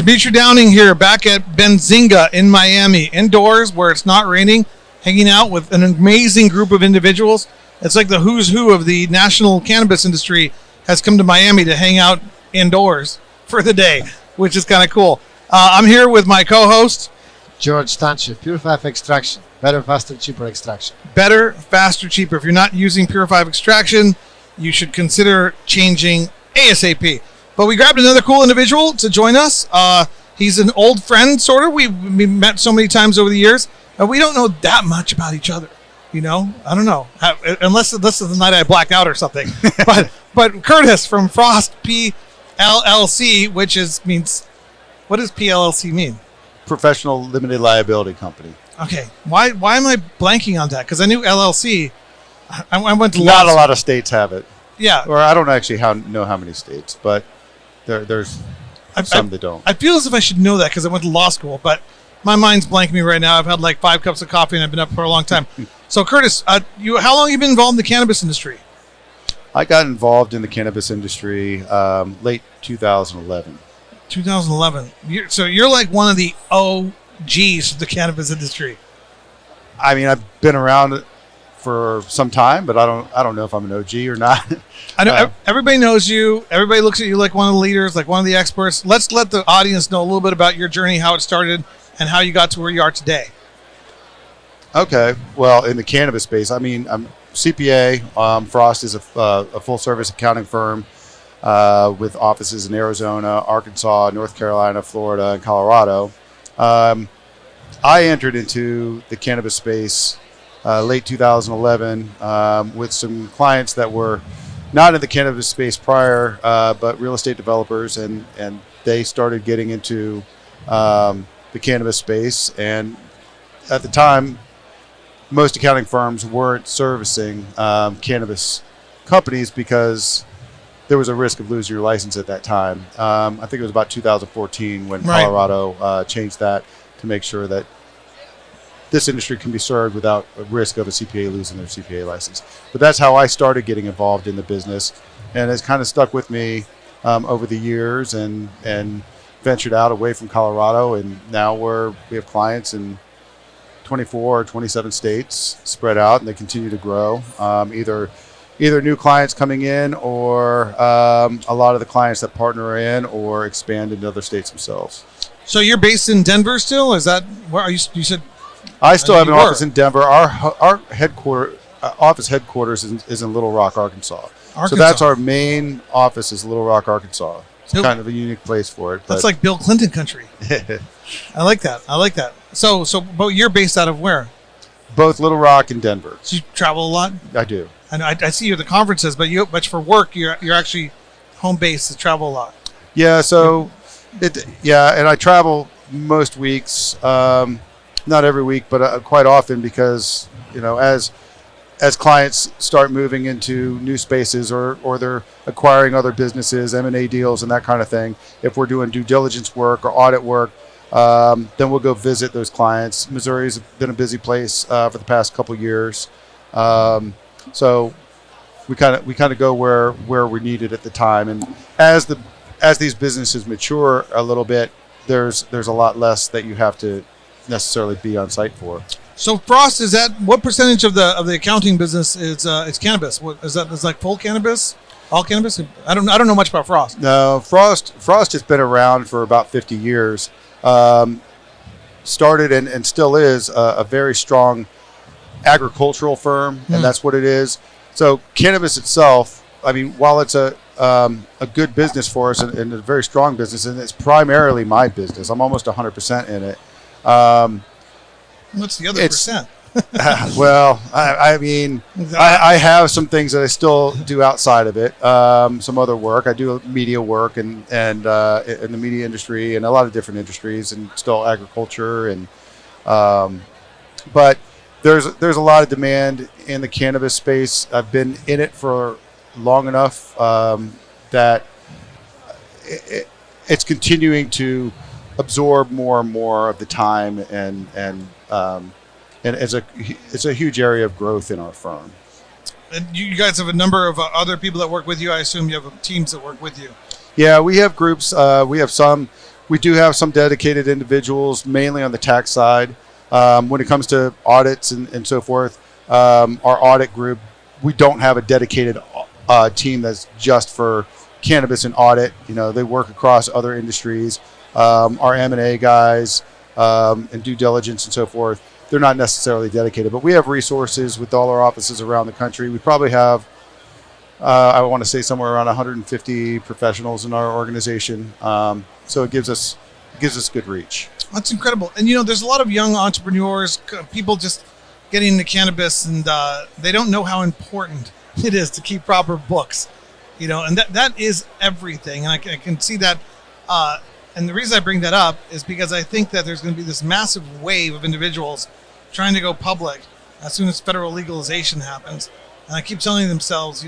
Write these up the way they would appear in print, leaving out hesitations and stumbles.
Demetri Downing here, back at Benzinga in Miami, indoors where it's not raining, hanging out with an amazing group of individuals. It's like the who's who of the national cannabis industry has come to Miami to hang out indoors for the day, which is kind of cool. I'm here with my co-host, George Stanche, Pure 5 Extraction. Better, faster, cheaper extraction. Better, faster, cheaper. If you're not using Pure 5 Extraction, you should consider changing ASAP. But we grabbed another cool individual to join us. He's an old friend, sort of. We met so many times over the years, and we don't know that much about each other. You know, I don't know, unless this is the night I black out or something. but Curtis from Frost PLLC, which means, what does PLLC mean? Professional Limited Liability Company. Okay, why am I blanking on that? Because I knew LLC. I went to Not a lot of states have it. Yeah, or I don't actually know how many states, but there's some that don't. I feel as if I should know that because I went to law school, but my mind's blanking me right now. I've had like 5 cups of coffee and I've been up for a long time. So Curtis, how long have you been involved in the cannabis industry? I got involved in the cannabis industry late 2011. 2011. So you're like one of the OGs of the cannabis industry. I mean, I've been around for some time, but I don't know if I'm an OG or not. I know everybody knows you. Everybody looks at you like one of the leaders, like one of the experts. Let's let the audience know a little bit about your journey, how it started, and how you got to where you are today. Okay. Well, in the cannabis space, I mean, I'm CPA. Frost is a full-service accounting firm with offices in Arizona, Arkansas, North Carolina, Florida, and Colorado. I entered into the cannabis space late 2011 with some clients that were not in the cannabis space prior, but real estate developers, and they started getting into the cannabis space. And at the time, most accounting firms weren't servicing cannabis companies because there was a risk of losing your license at that time. I think it was about 2014 when Colorado changed that to make sure that this industry can be served without a risk of a CPA losing their CPA license. But that's how I started getting involved in the business, and it's kind of stuck with me over the years, and ventured out away from Colorado, and now we have clients in 24 or 27 states spread out, and they continue to grow. Either new clients coming in, or a lot of the clients that partner in or expand into other states themselves. So you're based in Denver still? Is that where you said? I still have an office in Denver. Our office headquarters is in Little Rock, Arkansas. So that's our main office, is Little Rock, Arkansas. It's kind of a unique place for it. That's like Bill Clinton country. I like that. So, but you're based out of where? Both Little Rock and Denver. So you travel a lot? I do. I see you at the conferences, but for work, you're actually home based to travel a lot. Yeah. So, and I travel most weeks. Not every week, but quite often, because as clients start moving into new spaces, or they're acquiring other businesses, M&A deals and that kind of thing, if we're doing due diligence work or audit work, then we'll go visit those clients. Missouri's been a busy place for the past couple years, so we kind of go where we're needed at the time. And as these businesses mature a little bit, there's a lot less that you have to necessarily be on site for. So Frost, is that what percentage of the accounting business is cannabis? What is that? Is like full cannabis, all cannabis? I don't know much about Frost. No, Frost has been around for about 50 years. Started and still is a very strong agricultural firm, and that's what it is. So cannabis itself, I mean, while it's a good business for us, and a very strong business, and it's primarily my business, I'm almost 100% in it. What's the other percent? Well, I mean, I have some things that I still do outside of it. Some other work. I do media work and in the media industry and a lot of different industries, and still agriculture. And but there's a lot of demand in the cannabis space. I've been in it for long enough that it's continuing to absorb more and more of the time, and it's a huge area of growth in our firm. And you guys have a number of other people that work with you. I assume you have teams that work with you. Yeah, we have groups. We have some We do have some dedicated individuals, mainly on the tax side. When it comes to audits and so forth, our audit group, we don't have a dedicated team that's just for cannabis and audit. They work across other industries. Our M&A guys and due diligence and so forth, they're not necessarily dedicated, but we have resources with all our offices around the country. We probably have, I want to say, somewhere around 150 professionals in our organization. So it gives us good reach. That's incredible. And there's a lot of young entrepreneurs, people just getting into cannabis, and they don't know how important it is to keep proper books. And that is everything. And I can see that. And the reason I bring that up is because I think that there's going to be this massive wave of individuals trying to go public as soon as federal legalization happens. And I keep telling themselves,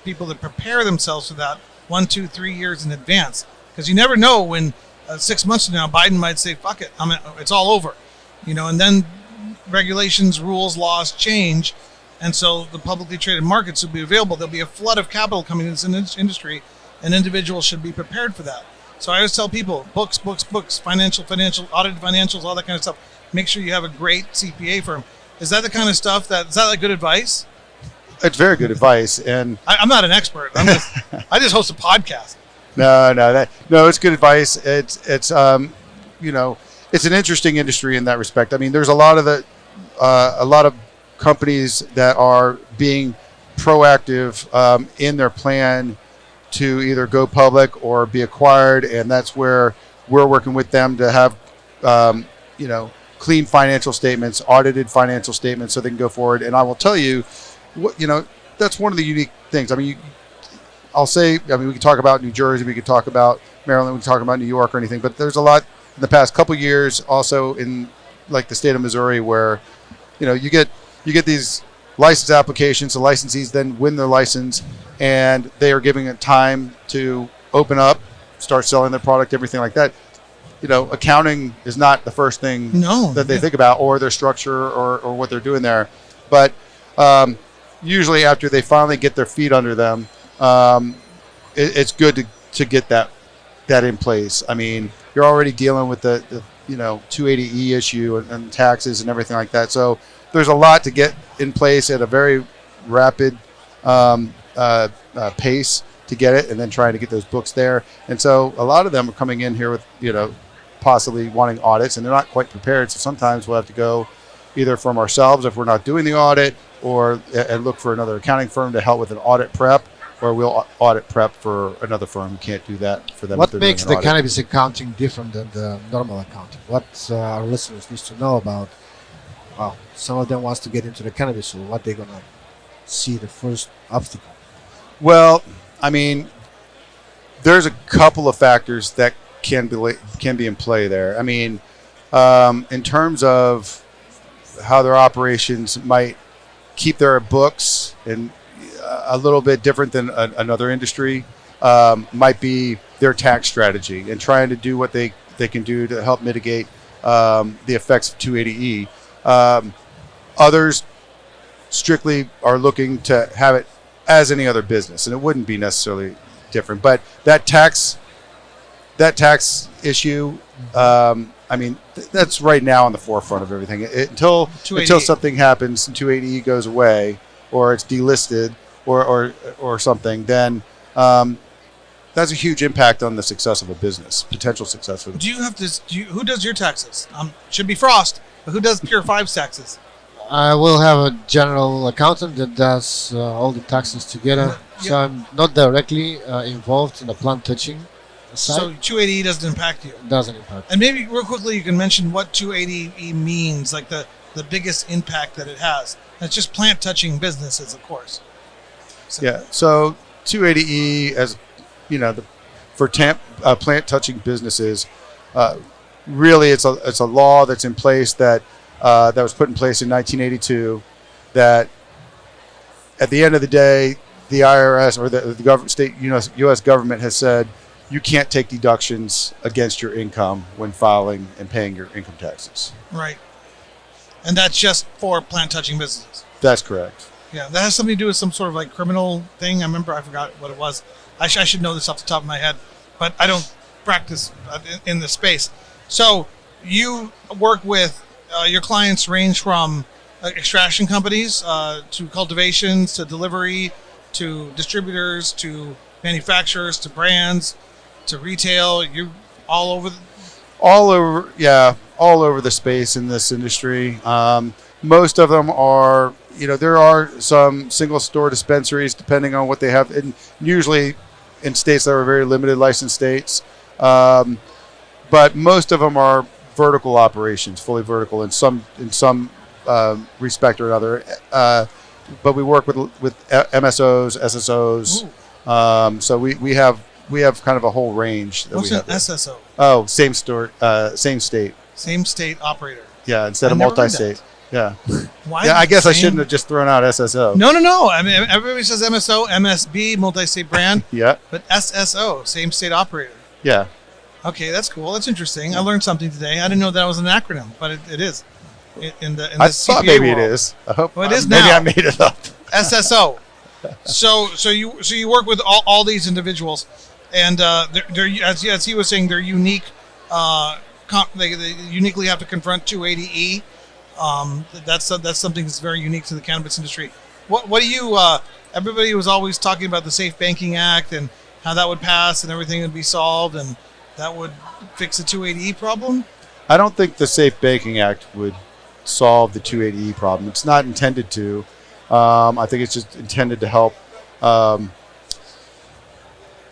people that prepare themselves for that 1, 2, 3 years in advance, because you never know when 6 months from now Biden might say, "Fuck it, it's all over," and then regulations, rules, laws change, and so the publicly traded markets will be available. There'll be a flood of capital coming into this industry, and individuals should be prepared for that. So I always tell people, books, financial, audited financials, all that kind of stuff. Make sure you have a great CPA firm. Is that the kind of stuff is that like good advice? It's very good advice, and I'm not an expert. I just host a podcast. No, it's good advice. It's an interesting industry in that respect. I mean, there's a lot of companies that are being proactive in their plan to either go public or be acquired, and that's where we're working with them to have clean financial statements, audited financial statements, so they can go forward. And I will tell you, that's one of the unique things. I mean, we could talk about New Jersey, we could talk about Maryland, we could talk about New York or anything, but there's a lot in the past couple of years also in like the state of Missouri where, you get these license applications, the licensees then win their license, and they are giving it time to open up, start selling their product, everything like that. Accounting is not the first thing that they think about, or their structure or what they're doing there. But usually after they finally get their feet under them, it's good to get that in place. I mean, you're already dealing with the 280E issue and taxes and everything like that. So there's a lot to get in place at a very rapid pace to get it, and then trying to get those books there. And so a lot of them are coming in here with, possibly wanting audits, and they're not quite prepared. So sometimes we'll have to go either from ourselves if we're not doing the audit, and look for another accounting firm to help with an audit prep, or we'll audit prep for another firm. We can't do that for them. What makes the cannabis accounting different than the normal accounting? What our listeners need to know about? Well, some of them wants to get into the cannabis, so what they're gonna see the first obstacle? Well, I mean, there's a couple of factors that can be in play there. I mean, in terms of how their operations might keep their books, and a little bit different than another industry, might be their tax strategy and trying to do what they can do to help mitigate the effects of 280E. Others strictly are looking to have it as any other business, and it wouldn't be necessarily different. But that tax issue, I mean, that's right now on the forefront of everything. Until something happens and 280E goes away, or it's delisted, or something, then that's a huge impact on the success of a business, potential success of. Do you have this? Who does your taxes? Should be Frost, but who does Pure 5's taxes? I will have a general accountant that does all the taxes together. Yeah. So I'm not directly involved in the plant touching side. So 280E doesn't impact you? It doesn't impact. And maybe real quickly you can mention what 280E means, like the biggest impact that it has. And it's just plant touching businesses, of course. So. Yeah, so 280E, as you know, for plant touching businesses, really it's a law that's in place that was put in place in 1982. That at the end of the day, the IRS or the U.S. government has said you can't take deductions against your income when filing and paying your income taxes. Right, and that's just for plant touching businesses. That's correct. Yeah, that has something to do with some sort of like criminal thing. I forgot what it was. I should know this off the top of my head, but I don't. practice in the space. So you work with your clients range from extraction companies to cultivations to delivery to distributors to manufacturers to brands to retail. You all over. All over the space in this industry. Most of them are, there are some single store dispensaries depending on what they have, and usually in states that are very limited license states. But most of them are vertical operations, fully vertical in some respect or another. But we work with MSOs, SSOs. So we have kind of a whole range. What's an SSO? Oh, same store, same state. Same state operator. Yeah, instead of multi-state. Yeah. Why? Yeah, I guess I shouldn't have just thrown out SSO. No. I mean, everybody says MSO, MSB, multi-state brand. Yeah. But SSO, same state operator. Yeah. Okay, that's cool. That's interesting. I learned something today. I didn't know that was an acronym, but it is. In the I CPA thought maybe world. it is. I hope. Well, it is maybe now. I made it up. SSO. So you work with all these individuals, and they're as he was saying, they're unique. They uniquely have to confront 280E. That's something that's very unique to the cannabis industry. What do you? Everybody was always talking about the Safe Banking Act and how that would pass and everything would be solved and that would fix the 280E problem. I don't think the Safe Banking Act would solve the 280E problem. It's not intended to. I think it's just intended to help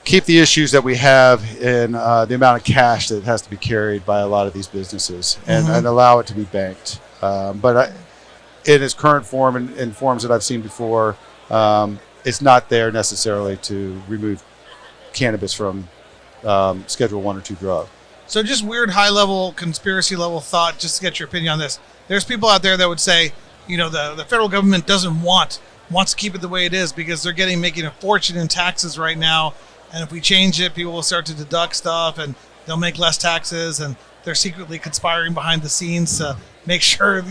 keep the issues that we have in the amount of cash that has to be carried by a lot of these businesses and allow it to be banked. But in its current form and in forms that I've seen before, it's not there necessarily to remove cannabis from Schedule 1 or 2 drug. So just weird high-level conspiracy level thought, just to get your opinion on this. There's people out there that would say, the federal government wants to keep it the way it is because they're making a fortune in taxes right now. And if we change it, people will start to deduct stuff and they'll make less taxes and they're secretly conspiring behind the scenes to make sure,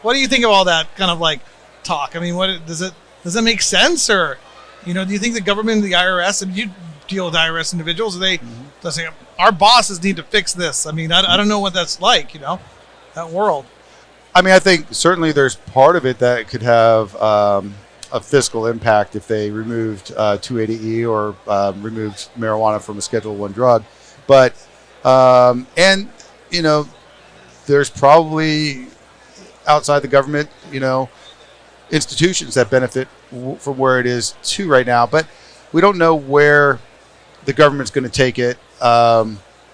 what do you think of all that kind of like talk? I mean, does it make sense or, do you think the government, the IRS, and you deal with IRS individuals, they're saying, our bosses need to fix this. I mean, I don't know what that's like, that world. I mean, I think certainly there's part of it that could have a fiscal impact if they removed 280E or removed marijuana from a Schedule 1 drug. But, there's probably outside the government, institutions that benefit from where it is too right now. But we don't know where the government's going to take it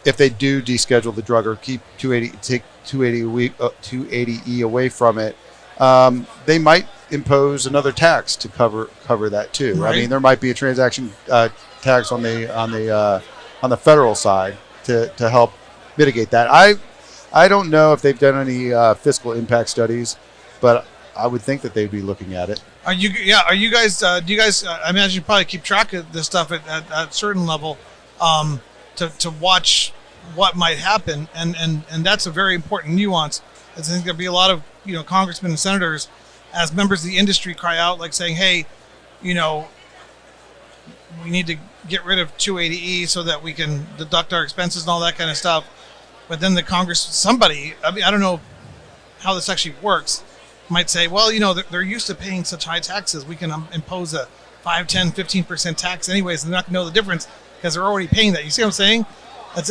if they do deschedule the drug or keep 280E away from it. They might impose another tax to cover that too. Right. I mean, there might be a transaction tax on the federal side to help mitigate that. I don't know if they've done any fiscal impact studies, but I would think that they'd be looking at it. Are you guys? Do you guys? I imagine you probably keep track of this stuff at a certain level, to watch what might happen, and that's a very important nuance. I think there'll be a lot of congressmen and senators, as members of the industry, cry out like saying, "Hey, we need to get rid of 280E so that we can deduct our expenses and all that kind of stuff." But then the Congress, I don't know how this actually works, might say, well, they're used to paying such high taxes. We can impose a 5, 10, 15% tax anyways. They're not going to know the difference because they're already paying that. You see what I'm saying?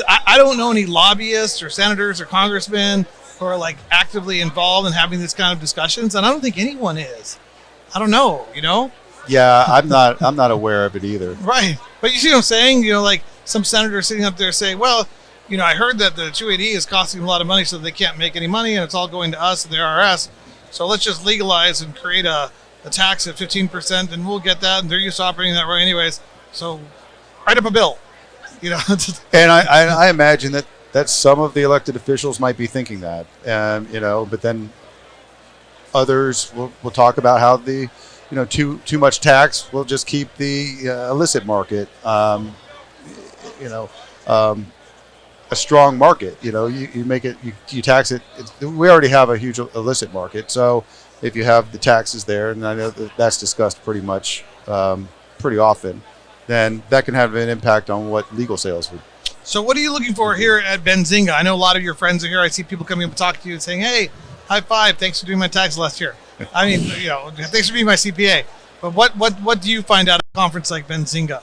I don't know any lobbyists or senators or congressmen who are like actively involved in having this kind of discussions. And I don't think anyone is. I don't know, Yeah, I'm not aware of it either. Right. But you see what I'm saying? Like some senators sitting up there saying, well, I heard that the 280 is costing them a lot of money so they can't make any money and it's all going to us and the IRS. So let's just legalize and create a tax at 15% and we'll get that. And they're used to operating that way anyways. So write up a bill, And I imagine that some of the elected officials might be thinking that, but then others will talk about how the, too much tax will just keep the illicit market, a strong market. You make it, you tax it. We already have a huge illicit market, so if you have the taxes there, and I know that's discussed pretty much, pretty often, then that can have an impact on what legal sales So what are you looking for here at Benzinga? I know a lot of your friends are here. I see people coming up and talking to you and saying, hey, high five, thanks for doing my taxes last year. I mean, thanks for being my CPA. But what do you find out at a conference like Benzinga?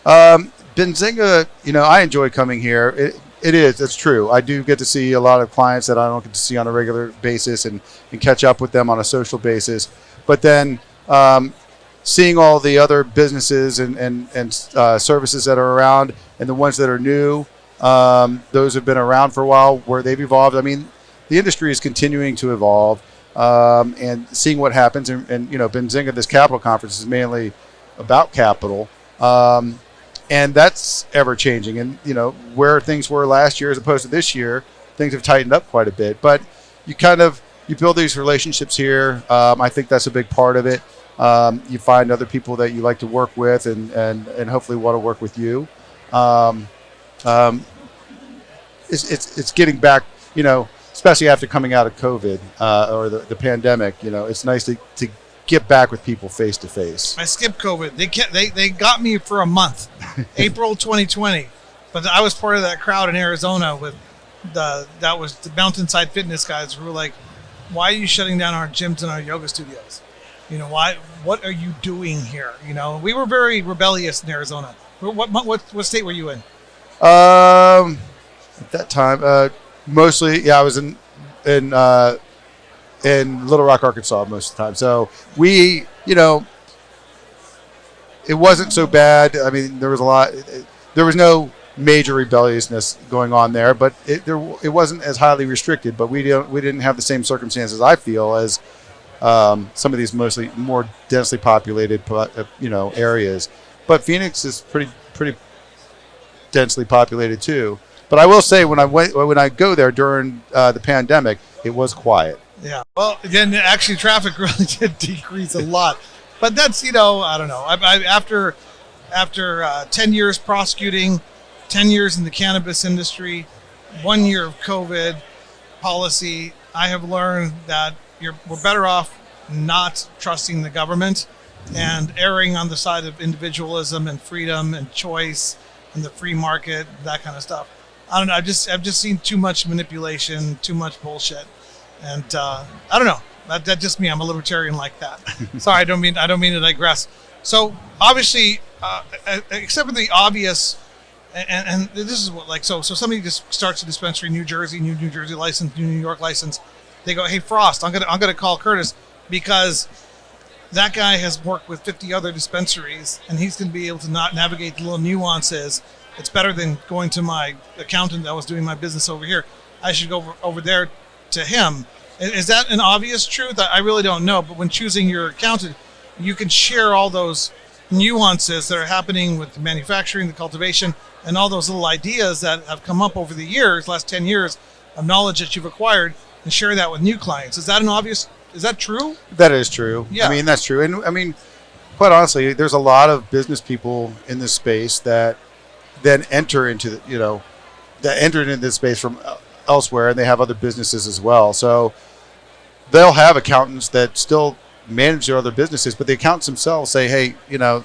Benzinga, I enjoy coming here. It's true. I do get to see a lot of clients that I don't get to see on a regular basis and catch up with them on a social basis. But then seeing all the other businesses and services that are around and the ones that are new, those have been around for a while, where they've evolved. I mean, the industry is continuing to evolve, and seeing what happens. And Benzinga, this capital conference, is mainly about capital. And that's ever changing. And, where things were last year as opposed to this year, things have tightened up quite a bit. But you build these relationships here. I think that's a big part of it. You find other people that you like to work with and hopefully want to work with you. It's getting back, especially after coming out of COVID or the pandemic. It's nice to get back with people face to face. I skipped COVID. They got me for a month, April 2020, but I was part of that crowd in Arizona with that was the Mountainside Fitness guys who were like, "Why are you shutting down our gyms and our yoga studios? Why? What are you doing here?" We were very rebellious in Arizona. What state were you in? At that time, mostly, I was in Little Rock, Arkansas most of the time. So we, it wasn't so bad. I mean, there was there was no major rebelliousness going on there, but it wasn't as highly restricted. But we didn't have the same circumstances, I feel, as some of these mostly more densely populated, areas. But Phoenix is pretty densely populated too. But I will say, when I go there during the pandemic, it was quiet. Yeah. Well, again, actually, traffic really did decrease a lot. But that's, I don't know. After 10 years prosecuting, 10 years in the cannabis industry, 1 year of COVID policy, I have learned that we're better off not trusting the government and erring on the side of individualism and freedom and choice and the free market, that kind of stuff. I don't know. I've just seen too much manipulation, too much bullshit. And I don't know. That's just me. I'm a libertarian like that. Sorry, I don't mean to digress. So obviously, except for the obvious, and this is what so somebody just starts a dispensary in New Jersey license, New York license. They go, hey Frost, I'm gonna call Curtis because that guy has worked with 50 other dispensaries and he's gonna be able to not navigate the little nuances. It's better than going to my accountant that was doing my business over here. I should go over there to him. Is that an obvious truth? I really don't know. But when choosing your accountant, you can share all those nuances that are happening with the manufacturing, the cultivation, and all those little ideas that have come up over the years, last 10 years of knowledge that you've acquired, and share that with new clients. Is that true? That is true. Yeah. I mean, that's true. And I mean, quite honestly, there's a lot of business people in this space that then enter into this space from elsewhere, and they have other businesses as well. So they'll have accountants that still manage their other businesses, but the accountants themselves say, hey,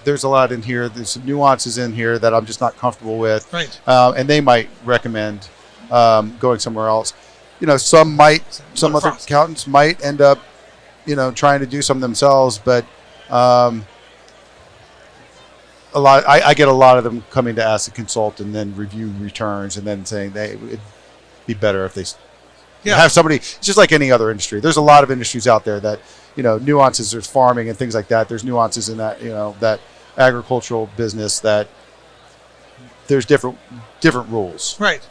there's a lot in here. There's some nuances in here that I'm just not comfortable with. Right. And they might recommend going somewhere else. Some other accountants might end up, trying to do some themselves, but I get a lot of them coming to ask a consultant and then review returns and then saying it'd be better if they have somebody. It's just like any other industry. There's a lot of industries out there that, nuances. There's farming and things like that. There's nuances in that, that agricultural business that there's different rules. Right.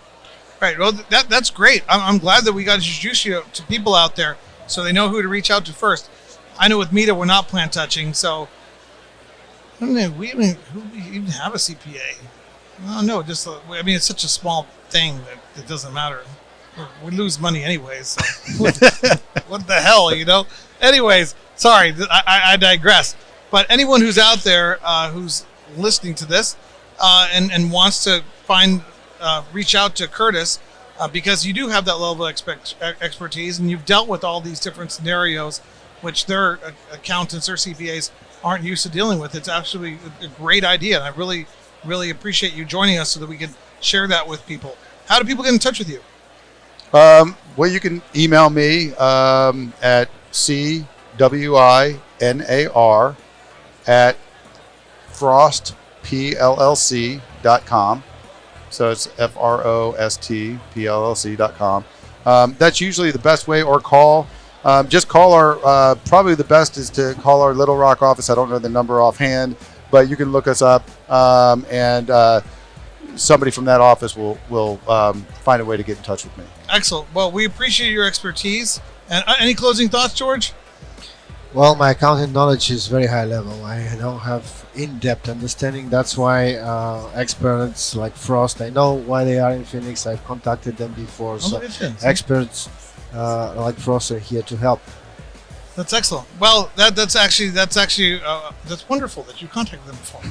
Well, that's great. I'm glad that we got to introduce you to people out there so they know who to reach out to first. I know with Mita, we're not plant touching, so I don't know. Who even have a CPA? I don't know. It's such a small thing that it doesn't matter. We lose money anyways. So what the hell, Anyways, sorry, I digress. But anyone who's out there who's listening to this and wants to reach out to Curtis because you do have that level of expertise and you've dealt with all these different scenarios, which their accountants or CPAs aren't used to dealing with. It's actually a great idea, and I really, really appreciate you joining us so that we can share that with people. How do people get in touch with you? Well, you can email me at CWINAR at frostpllc.com. So it's FROSTPLLC.com. That's usually the best way, or call. Just call our, probably the best is to call our Little Rock office. I don't know the number offhand, but you can look us up, and somebody from that office will find a way to get in touch with me. Excellent. Well, we appreciate your expertise. And any closing thoughts, George? Well, my accounting knowledge is very high level. I don't have in-depth understanding. That's why experts like Frost, I know why they are in Phoenix. I've contacted them before. So experts like Frost are here to help. That's excellent. Well, that's wonderful that you contacted them before.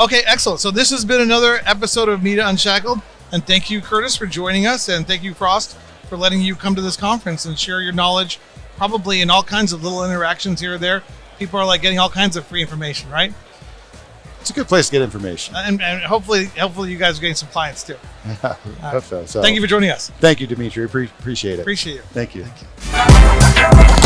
Okay, excellent. So this has been another episode of Media Unshackled, and thank you, Curtis, for joining us, and thank you, Frost, for letting you come to this conference and share your knowledge, probably in all kinds of little interactions here or there. People are like getting all kinds of free information, right? It's a good place to get information. And hopefully you guys are getting some clients too. So, thank you for joining us. Thank you, Dimitri. Appreciate it. Appreciate you. Thank you. Thank you.